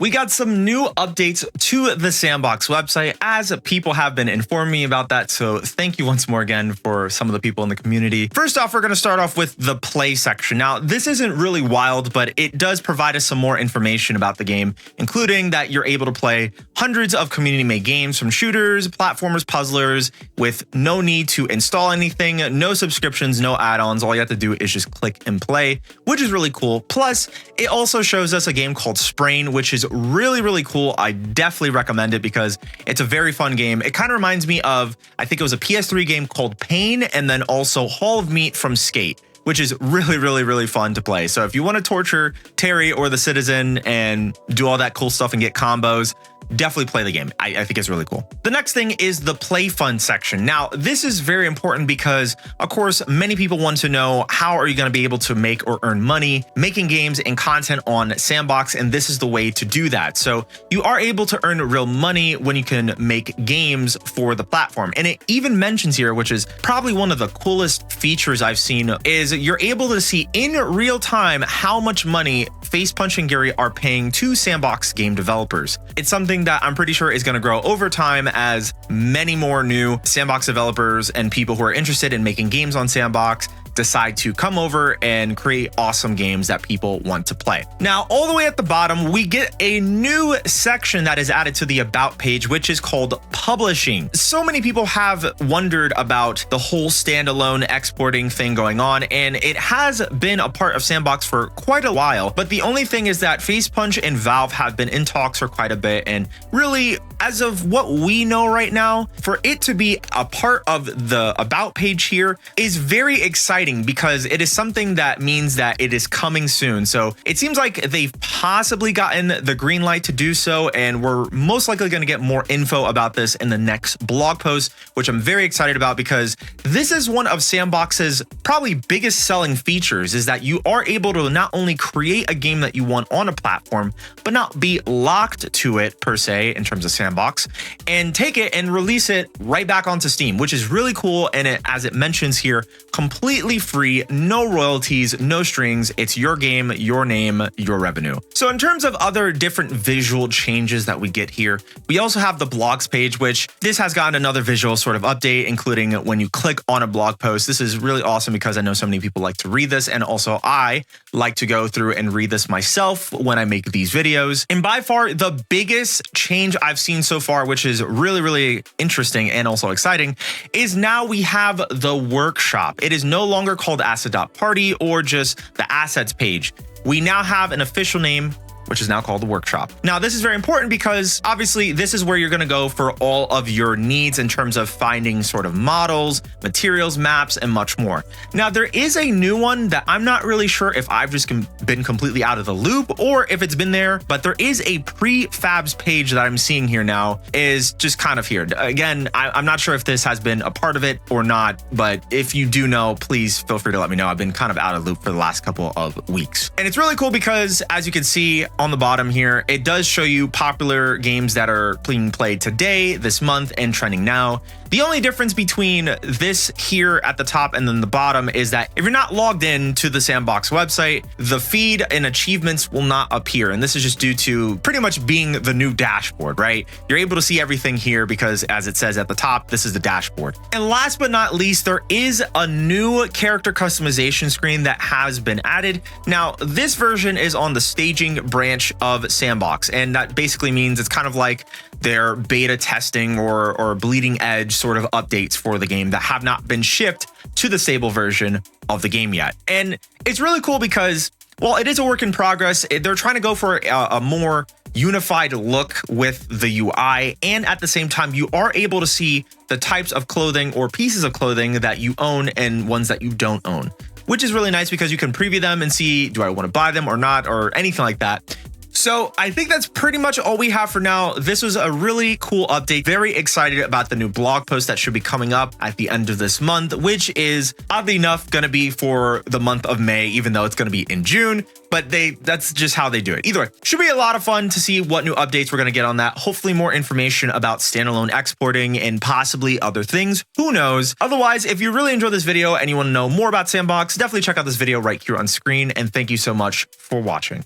We got some new updates to the S&box website, as people have been informing me about that. So thank you once more again for some of the people in the community. First off, we're going to start off with the play section. Now, this isn't really wild, but it does provide us some more information about the game, including that you're able to play hundreds of community-made games from shooters, platformers, puzzlers, with no need to install anything, no subscriptions, no add-ons. All you have to do is just click and play, which is really cool. Plus, it also shows us a game called Sprain, which is really cool. I definitely recommend it because it's a very fun game. It kind of reminds me of, I think it was a PS3 game called Pain, and then also Hall of Meat from Skate, which is really fun to play. So if you want to torture Terry or the Citizen and do all that cool stuff and get combos, definitely play the game. I think it's really cool. The next thing is the play fund section. Now, this is very important because, of course, many people want to know how are you going to be able to make or earn money making games and content on S&box, and this is the way to do that. So you are able to earn real money when you can make games for the platform. And it even mentions here, which is probably one of the coolest features I've seen, is you're able to see in real time how much money Facepunch and Gary are paying to S&box game developers. It's something that I'm pretty sure is going to grow over time as many more new S&box developers and people who are interested in making games on S&box decide to come over and create awesome games that people want to play. Now, all the way at the bottom, we get a new section that is added to the About page, which is called Publishing. So many people have wondered about the whole standalone exporting thing going on, and it has been a part of S&box for quite a while. But the only thing is that Facepunch and Valve have been in talks for quite a bit, and really, as of what we know right now, for it to be a part of the About page here is very exciting because it is something that means that it is coming soon. So it seems like they've possibly gotten the green light to do so, and we're most likely going to get more info about this in the next blog post, which I'm very excited about because this is one of S&box's probably biggest selling features, is that you are able to not only create a game that you want on a platform, but not be locked to it per se in terms of S&box, and take it and release it right back onto Steam, which is really cool. And it, as it mentions here, completely free, no royalties, no strings. It's your game, your name, your revenue. So in terms of other different visual changes that we get here, we also have the blogs page, which this has gotten another visual sort of update, including when you click on a blog post. This is really awesome because I know so many people like to read this, and also I like to go through and read this myself when I make these videos. And by far the biggest change I've seen so far, which is really interesting and also exciting, is now we have the workshop. It is no longer called asset.party or just the assets page. We now have an official name, which is now called the workshop. Now, this is very important because obviously this is where you're going to go for all of your needs in terms of finding sort of models, materials, maps, and much more. Now, there is a new one that I'm not really sure if I've just been completely out of the loop or if it's been there, but there is a prefabs page that I'm seeing here now is just kind of here. Again, I'm not sure if this has been a part of it or not, but if you do know, please feel free to let me know. I've been kind of out of loop for the last couple of weeks. And it's really cool because, as you can see on the bottom here, it does show you popular games that are being played today, this month, and trending now. The only difference between this here at the top and then the bottom is that if you're not logged in to the S&box website, the feed and achievements will not appear. And this is just due to pretty much being the new dashboard, right? You're able to see everything here because, as it says at the top, this is the dashboard. And last but not least, there is a new character customization screen that has been added. Now, this version is on the staging branch of S&box, and that basically means it's kind of like their beta testing or bleeding edge sort of updates for the game that have not been shipped to the stable version of the game yet. And it's really cool because, well, it is a work in progress. They're trying to go for a more unified look with the UI, and at the same time, you are able to see the types of clothing or pieces of clothing that you own and ones that you don't own, which is really nice because you can preview them and see, do I want to buy them or not, or anything like that. So I think that's pretty much all we have for now. This was a really cool update. Very excited about the new blog post that should be coming up at the end of this month, which is oddly enough going to be for the month of May, even though it's going to be in June. But that's just how they do it. Either way, should be a lot of fun to see what new updates we're going to get on that. Hopefully more information about standalone exporting and possibly other things. Who knows? Otherwise, if you really enjoyed this video and you want to know more about S&box, definitely check out this video right here on screen. And thank you so much for watching.